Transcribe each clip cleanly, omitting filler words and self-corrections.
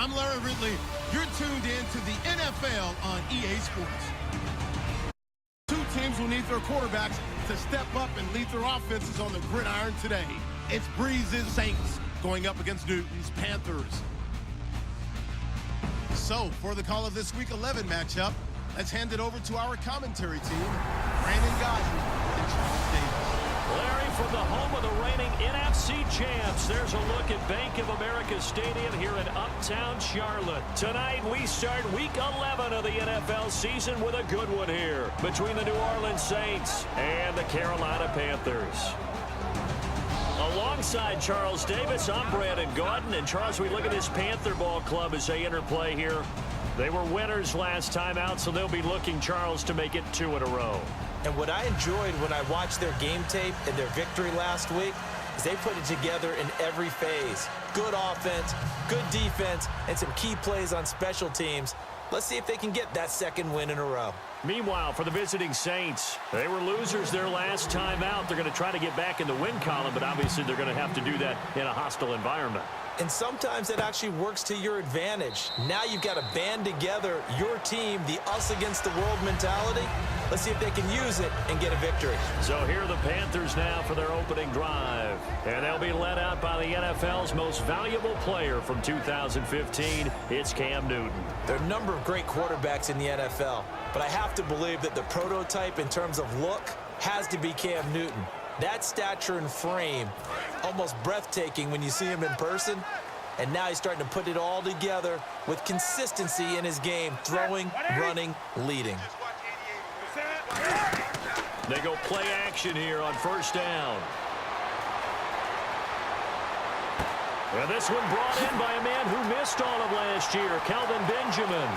I'm Larry Ridley. You're tuned in to the NFL on EA Sports. Two teams will need their quarterbacks to step up and lead their offenses on the gridiron today. It's Breeze's Saints going up against Newton's Panthers. So, for the call of this Week 11 matchup, let's hand it over to our commentary team, Brandon Godden and Charles Davis. Larry, from the home of the reigning NFC champs, there's a look at Bank of America Stadium here in Uptown Charlotte. Tonight, we start Week 11 of the NFL season with a good one here between the New Orleans Saints and the Carolina Panthers. Alongside Charles Davis, I'm Brandon Gaudin. And Charles, we look at this Panther ball club as they interplay here. They were winners last time out, so they'll be looking, Charles, to make it 2 in a row. And what I enjoyed when I watched their game tape and their victory last week is they put it together in every phase. Good offense, good defense, and some key plays on special teams. Let's see if they can get that second win in a row. Meanwhile, for the visiting Saints, they were losers their last time out. They're going to try to get back in the win column, but obviously they're going to have to do that in a hostile environment. And sometimes it actually works to your advantage. Now you've got to band together your team, the us against the world mentality. Let's see if they can use it and get a victory. So here are the Panthers now for their opening drive. And they'll be led out by the NFL's most valuable player from 2015. It's Cam Newton. There are a number of great quarterbacks in the NFL, but I have to believe that the prototype in terms of look has to be Cam Newton. That stature and frame, almost breathtaking when you see him in person. And now he's starting to put it all together with consistency in his game, throwing, running, leading. They go play action here on first down. And this one brought in by a man who missed all of last year, Kelvin Benjamin.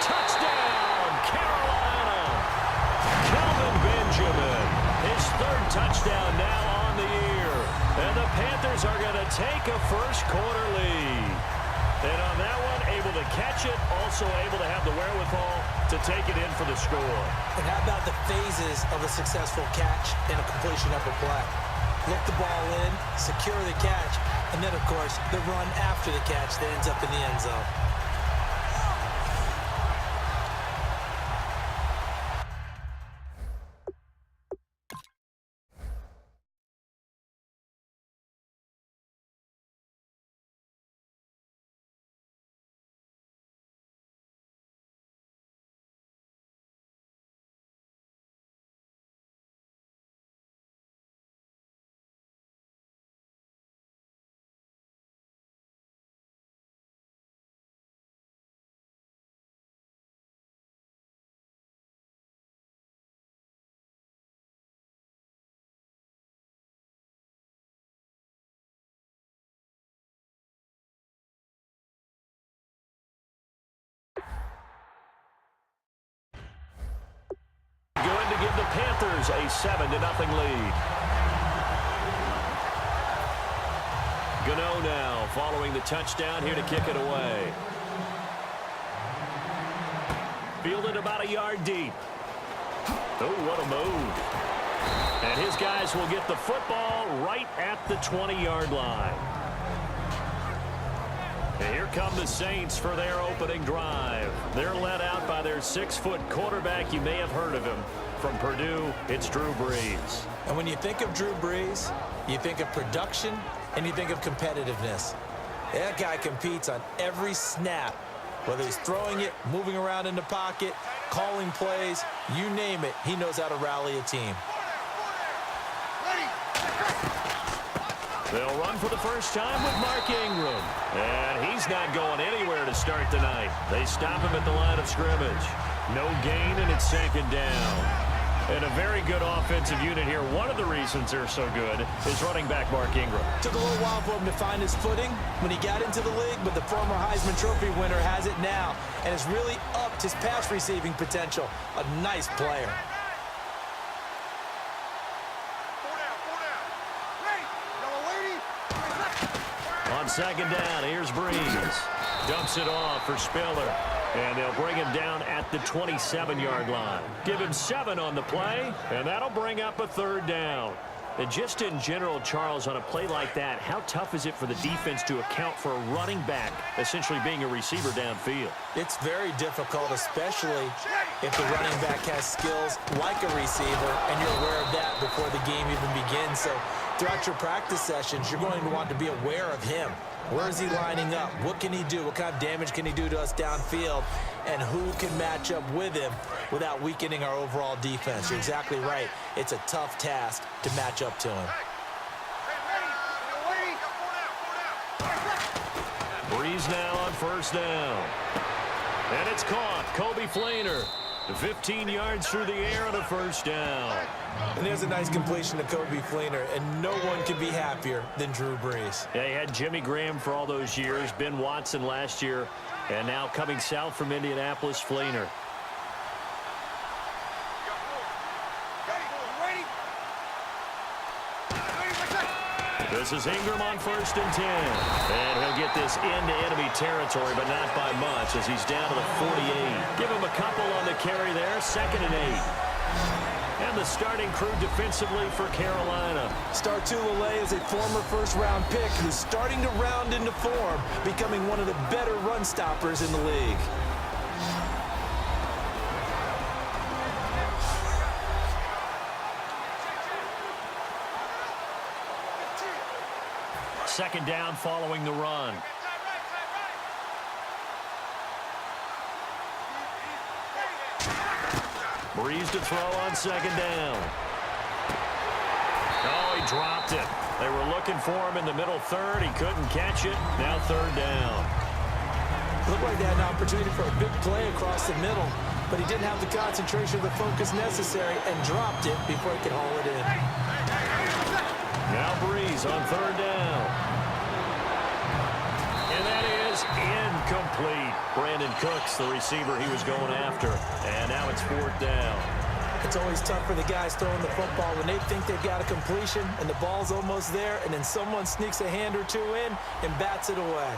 Touchdown, Carolina! Kelvin Benjamin, his third touchdown now on the year. And the Panthers are going to take a first-quarter lead. And on that one, able to catch it, also able to have the wherewithal to take it in for the score. And how about the phases of a successful catch and a completion of a play? Look the ball in, secure the catch, and then, of course, the run after the catch that ends up in the end zone. Going to give the Panthers a 7-0 lead. Gano now following the touchdown here to kick it away. Fielded about a yard deep. Oh, what a move. And his guys will get the football right at the 20-yard line. And here come the Saints for their opening drive. They're led out by their 6-foot quarterback. You may have heard of him. From Purdue, it's Drew Brees. And when you think of Drew Brees, you think of production and you think of competitiveness. That guy competes on every snap, whether he's throwing it, moving around in the pocket, calling plays, you name it, he knows how to rally a team. They'll run for the first time with Mark Ingram. And he's not going anywhere to start tonight. They stop him at the line of scrimmage. No gain, and it's second down. And a very good offensive unit here. One of the reasons they're so good is running back Mark Ingram. Took a little while for him to find his footing when he got into the league, but the former Heisman Trophy winner has it now and has really upped his pass receiving potential. A nice player. On second down, here's Brees. Dumps it off for Spiller. And they'll bring him down at the 27-yard line. Give him 7 on the play, and that'll bring up a third down. And just in general, Charles, on a play like that, how tough is it for the defense to account for a running back essentially being a receiver downfield? It's very difficult, especially if the running back has skills like a receiver, and you're aware of that before the game even begins. So throughout your practice sessions, you're going to want to be aware of him. Where is he lining up? What can he do? What kind of damage can he do to us downfield? And who can match up with him without weakening our overall defense? You're exactly right. It's a tough task to match up to him. Breeze now on first down. And it's caught. Kobe Fleener. 15 yards through the air on a first down. And there's a nice completion to Kobe Fleener, and no one can be happier than Drew Brees. Yeah, he had Jimmy Graham for all those years, Ben Watson last year, and now coming south from Indianapolis, Fleener. This is Ingram on first and 10. And he'll get this into enemy territory, but not by much as he's down to the 48. Give him a couple on the carry there, 2nd and 8. And the starting crew defensively for Carolina. Startulele is a former first-round pick who's starting to round into form, becoming one of the better run stoppers in the league. Second down following the run. Breeze to throw on second down. Oh, he dropped it. They were looking for him in the middle third. He couldn't catch it. Now third down. Looked like they had an opportunity for a big play across the middle, but he didn't have the concentration or the focus necessary and dropped it before he could haul it in. Now Breeze on third down. And that is incomplete. Brandon Cooks, the receiver he was going after. And now it's fourth down. It's always tough for the guys throwing the football when they think they've got a completion and the ball's almost there, and then someone sneaks a hand or two in and bats it away.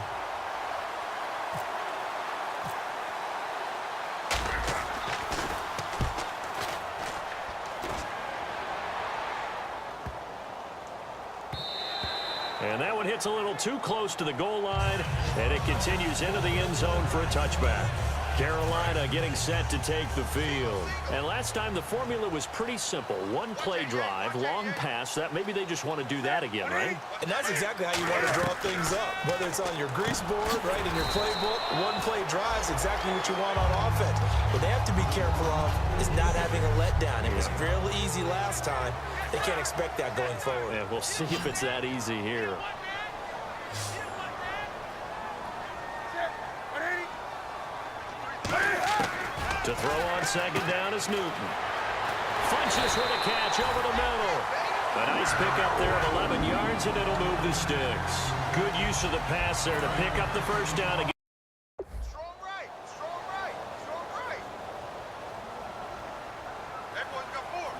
And that one hits a little too close to the goal line, and it continues into the end zone for a touchback. Carolina getting set to take the field. And last time the formula was pretty simple. One play drive, long pass. That maybe they just want to do that again, right? And that's exactly how you want to draw things up. Whether it's on your grease board, right, in your playbook, one play drive is exactly what you want on offense. What they have to be careful of is not having a letdown. It was real easy last time. They can't expect that going forward. Yeah, we'll see if it's that easy here. To throw on second down is Newton. Funches with a catch over the middle. A nice pickup there of 11 yards, and it'll move the sticks. Good use of the pass there to pick up the first down again. Strong right, strong right, strong right. Everyone's got four.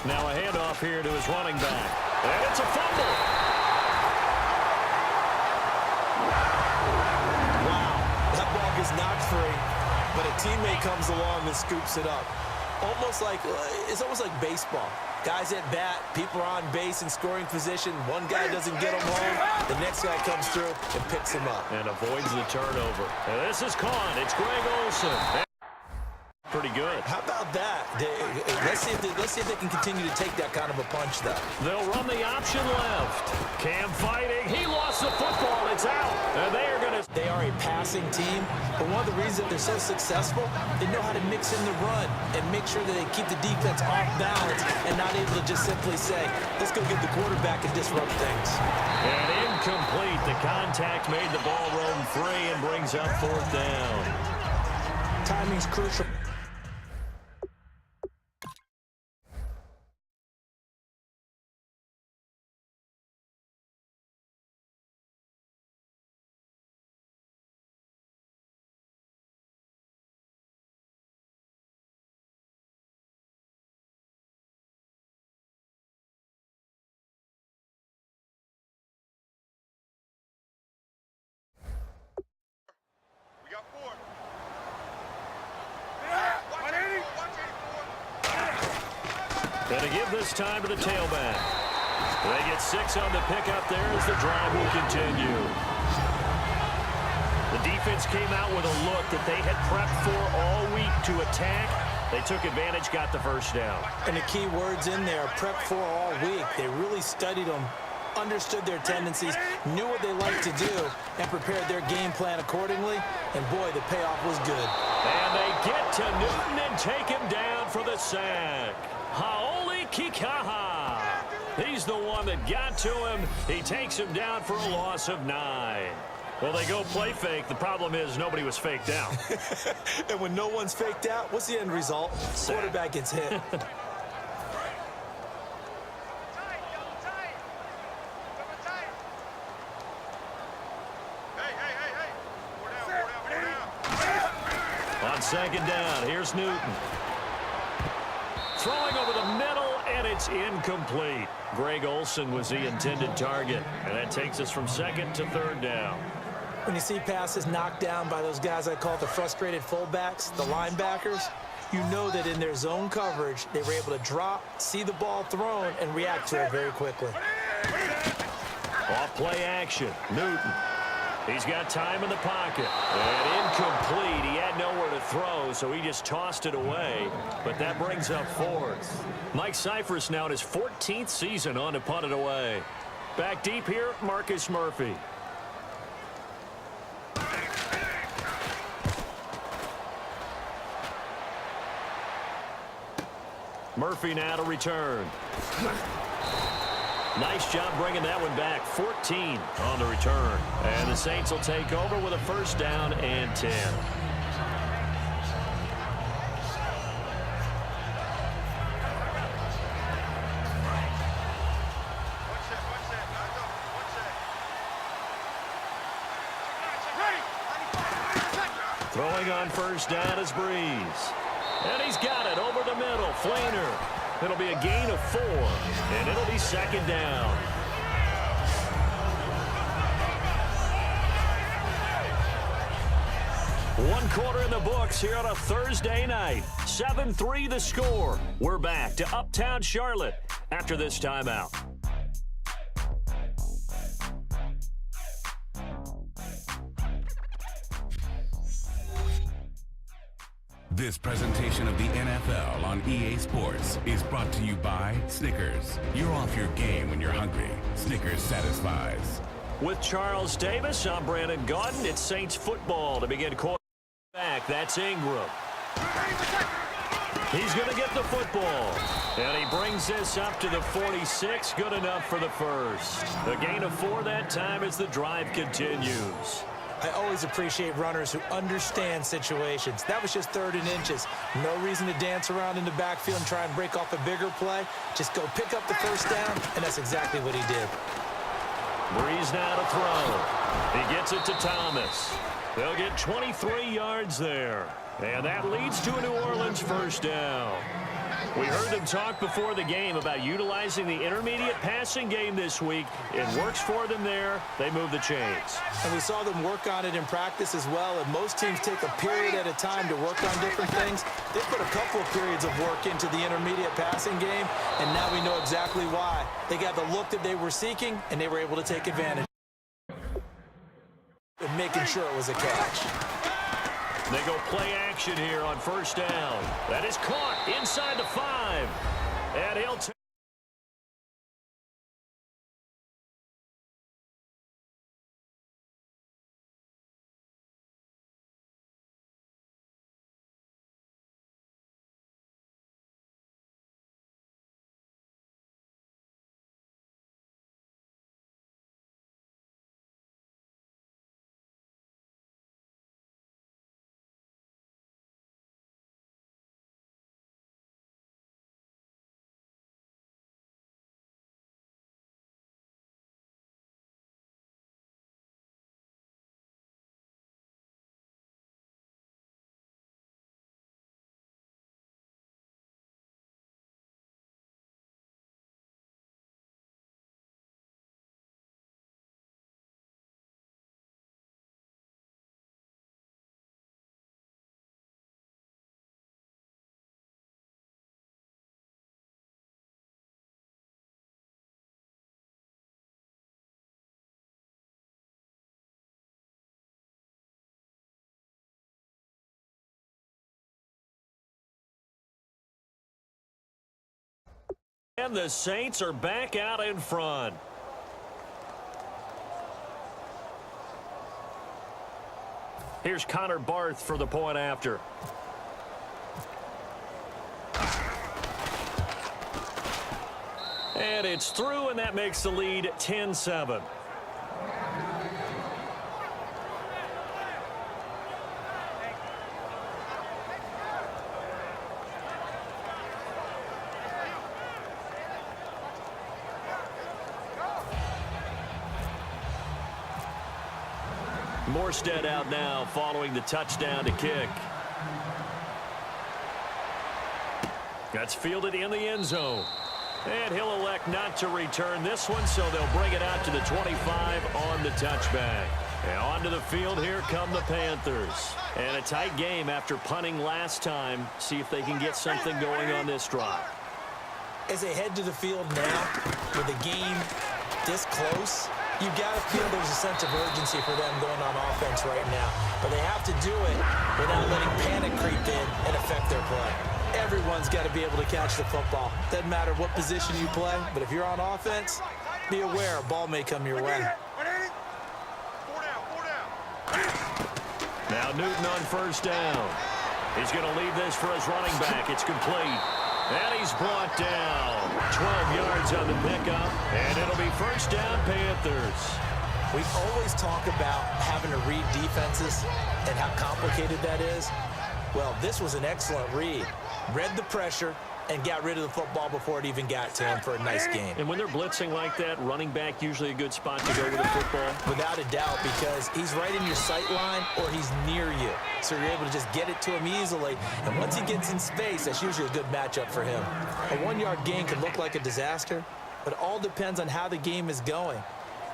Now a handoff here to his running back. And it's a fumble. Is knocked free, but a teammate comes along and scoops it up. It's almost like baseball. Guys at bat, people are on base in scoring position. One guy doesn't get him home. The next guy comes through and picks him up. And avoids the turnover. And this is caught. It's Greg Olsen. Pretty good. How about that? Let's see if they can continue to take that kind of a punch, though. They'll run the option left. Cam fighting. He lost the football. It's out. And they are going to... They are a passing team, but one of the reasons they're so successful, they know how to mix in the run and make sure that they keep the defense off balance and not able to just simply say, let's go get the quarterback and disrupt things. And incomplete. The contact made the ball roam free and brings up fourth down. Timing's crucial. We got four. Going to give this time to the tailback. They get 6 on the pickup there as the drive will continue. The defense came out with a look that they had prepped for all week to attack. They took advantage, got the first down. And the key words in there, prep for all week. They really studied them, understood their tendencies, knew what they liked to do, and prepared their game plan accordingly. And, boy, the payoff was good. And they get to Newton and take him down for the sack. Haoli Kikaha. He's the one that got to him. He takes him down for a loss of 9. Well, they go play fake. The problem is nobody was faked out. And when no one's faked out, what's the end result? Quarterback gets hit. Tight, double tight. Double tight. Hey. Four down. On second down, here's Newton. Throwing over the middle, and it's incomplete. Greg Olsen was the intended target, and that takes us from second to third down. When you see passes knocked down by those guys I call the frustrated fullbacks, the linebackers, you know that in their zone coverage, they were able to drop, see the ball thrown, and react to it very quickly. Off play action, Newton. He's got time in the pocket. And incomplete. He had nowhere to throw, so he just tossed it away. But that brings up fourth. Mike Cyphers now in his 14th season on to punt it away. Back deep here, Marcus Murphy. Murphy now to return. Nice job bringing that one back. 14 on the return. And the Saints will take over with a first down and 10. Throwing on first down is Breeze. And he's got it over the middle. Flainer. It'll be a gain of 4, and it'll be second down. One quarter in the books here on a Thursday night. 7-3 the score. We're back to Uptown Charlotte after this timeout. This presentation of the NFL on EA Sports is brought to you by Snickers. You're off your game when you're hungry. Snickers satisfies. With Charles Davis, I'm Brandon Gaudin. It's Saints football to begin quarterback. That's Ingram. He's going to get the football. And he brings this up to the 46. Good enough for the first. A gain of 4 that time as the drive continues. I always appreciate runners who understand situations. That was just 3rd and inches. No reason to dance around in the backfield and try and break off a bigger play. Just go pick up the first down, and that's exactly what he did. Breeze now to throw. He gets it to Thomas. They'll get 23 yards there. And that leads to a New Orleans first down. We heard them talk before the game about utilizing the intermediate passing game this week. It works for them there. They move the chains. And we saw them work on it in practice as well. And most teams take a period at a time to work on different things. They put a couple of periods of work into the intermediate passing game, and now we know exactly why. They got the look that they were seeking, and they were able to take advantage of making sure it was a catch. They go play action here on first down. That is caught inside the 5. And he'll take And the Saints are back out in front. Here's Connor Barth for the point after. And it's through, and that makes the lead 10-7. Morstead out now following the touchdown to kick. That's fielded in the end zone. And he'll elect not to return this one, so they'll bring it out to the 25 on the touchback. And onto the field, here come the Panthers. And a tight game after punting last time. See if they can get something going on this drive. As they head to the field now, with the game this close, you got to feel there's a sense of urgency for them going on offense right now. But they have to do it without letting panic creep in and affect their play. Everyone's got to be able to catch the football. Doesn't matter what position you play, but if you're on offense, be aware a ball may come your way. Now Newton on first down. He's going to leave this for his running back. It's complete. And he's brought down. 12 yards on the pickup. And it'll be first down, Panthers. We always talk about having to read defenses and how complicated that is. Well, this was an excellent read. Read the pressure and got rid of the football before it even got to him for a nice game. And when they're blitzing like that, running back usually a good spot to go with the football? Without a doubt, because he's right in your sight line or he's near you. So you're able to just get it to him easily. And once he gets in space, that's usually a good matchup for him. A 1-yard gain can look like a disaster, but it all depends on how the game is going.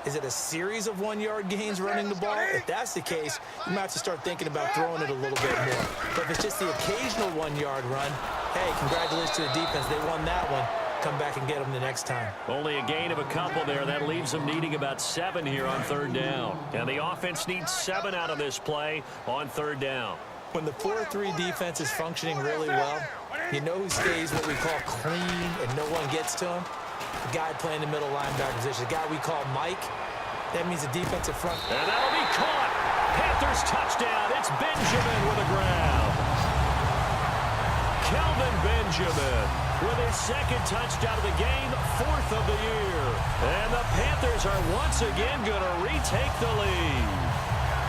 Is it a series of 1-yard gains running the ball? If that's the case, you might have to start thinking about throwing it a little bit more. But if it's just the occasional 1-yard run, hey, congratulations to the defense. They won that one. Come back and get them the next time. Only a gain of a couple there. That leaves them needing about 7 here on third down. And the offense needs 7 out of this play on third down. When the 4-3 defense is functioning really well, you know who stays what we call clean and no one gets to him? The guy playing the middle linebacker position, the guy we call Mike. That means the defensive front. And that'll be caught. Panthers touchdown. It's Benjamin with a grab. Kelvin Benjamin with his second touchdown of the game, 4th of the year. And the Panthers are once again going to retake the lead.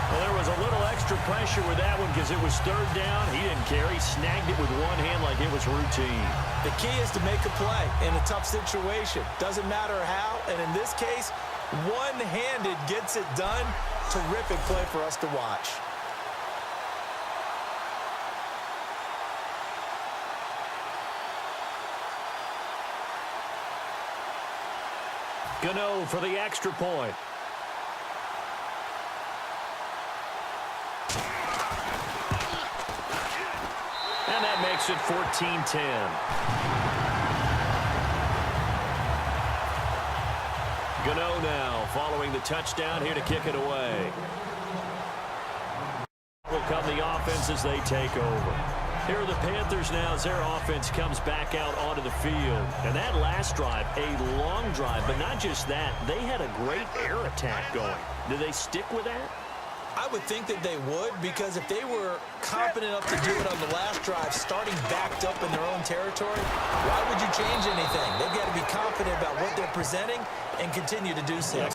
Well, there was a little extra pressure with that one because it was third down. He didn't care. He snagged it with one hand like it was routine. The key is to make a play in a tough situation. Doesn't matter how, and in this case, one-handed gets it done. Terrific play for us to watch. Gano for the extra point. And that makes it 14-10. Gano now following the touchdown here to kick it away. Will come the offense as they take over. Here are the Panthers now as their offense comes back out onto the field. And that last drive, a long drive, but not just that. They had a great air attack going. Do they stick with that? I would think that they would, because if they were confident enough to do it on the last drive, starting backed up in their own territory, why would you change anything? They've got to be confident about what they're presenting and continue to do so.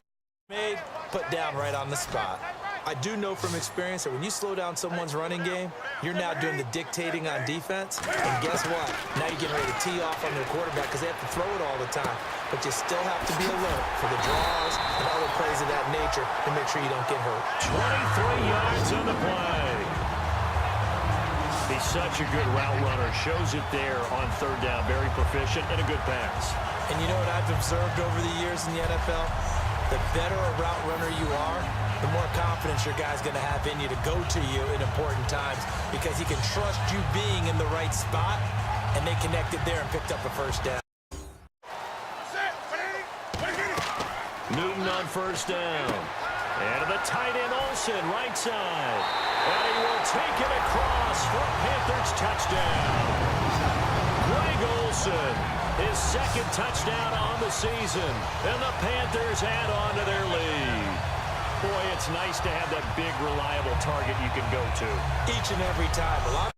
Made, put down right on the spot. I do know from experience that when you slow down someone's running game, you're now doing the dictating on defense. And guess what? Now you're getting ready to tee off on their quarterback because they have to throw it all the time. But you still have to be alert for the draws and other plays of that nature to make sure you don't get hurt. 23 yards on the play. He's such a good route runner. Shows it there on third down. Very proficient and a good pass. And you know what I've observed over the years in the NFL? The better a route runner you are, the more confidence your guy's going to have in you to go to you in important times, because he can trust you being in the right spot, and they connected there and picked up a first down. Newton on first down. And to the tight end, Olsen, right side. And he will take it across for a Panthers touchdown. Greg Olsen, his second touchdown on the season. And the Panthers add on to their lead. Boy, it's nice to have that big, reliable target you can go to. Each and every time.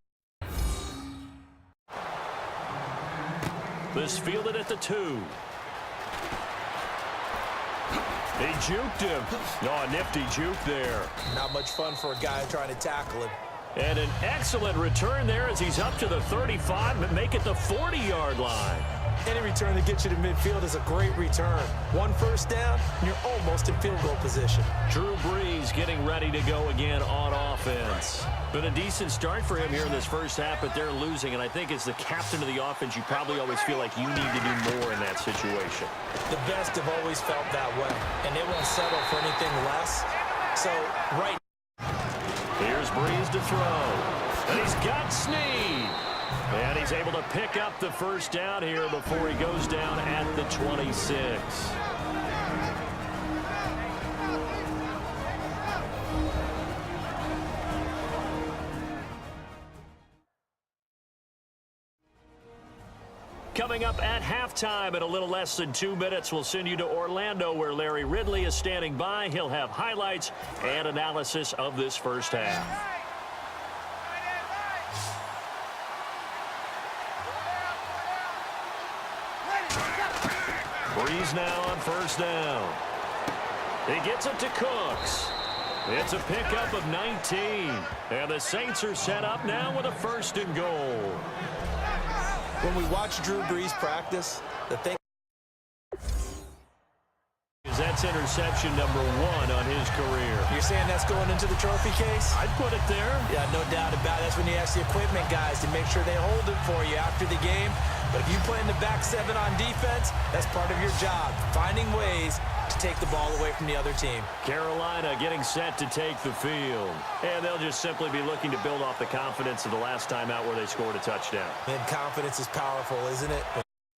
This fielded at the 2. He juked him. Oh, a nifty juke there. Not much fun for a guy trying to tackle him. And an excellent return there as he's up to the 35, but make it the 40-yard line. Any return that gets you to midfield is a great return. One first down, and you're almost in field goal position. Drew Brees getting ready to go again on offense. Been a decent start for him here in this first half, but they're losing. And I think as the captain of the offense, you probably always feel like you need to do more in that situation. The best have always felt that way, and they won't settle for anything less. So, right. Here's Brees to throw. And he's got Snead. And he's able to pick up the first down here before he goes down at the 26. Coming up at halftime in a little less than 2 minutes, we'll send you to Orlando where Larry Ridley is standing by. He'll have highlights and analysis of this first half. Brees now on first down. He gets it to Cooks. It's a pickup of 19. And the Saints are set up now with a 1st and goal. When we watch Drew Brees practice, the thing is that's interception number 1 on his career. You're saying that's going into the trophy case? I'd put it there. Yeah, no doubt about it. That's when you ask the equipment guys to make sure they hold it for you after the game. But if you play in the back 7 on defense, that's part of your job, finding ways to take the ball away from the other team. Carolina getting set to take the field. And they'll just simply be looking to build off the confidence of the last time out where they scored a touchdown. And confidence is powerful, isn't it?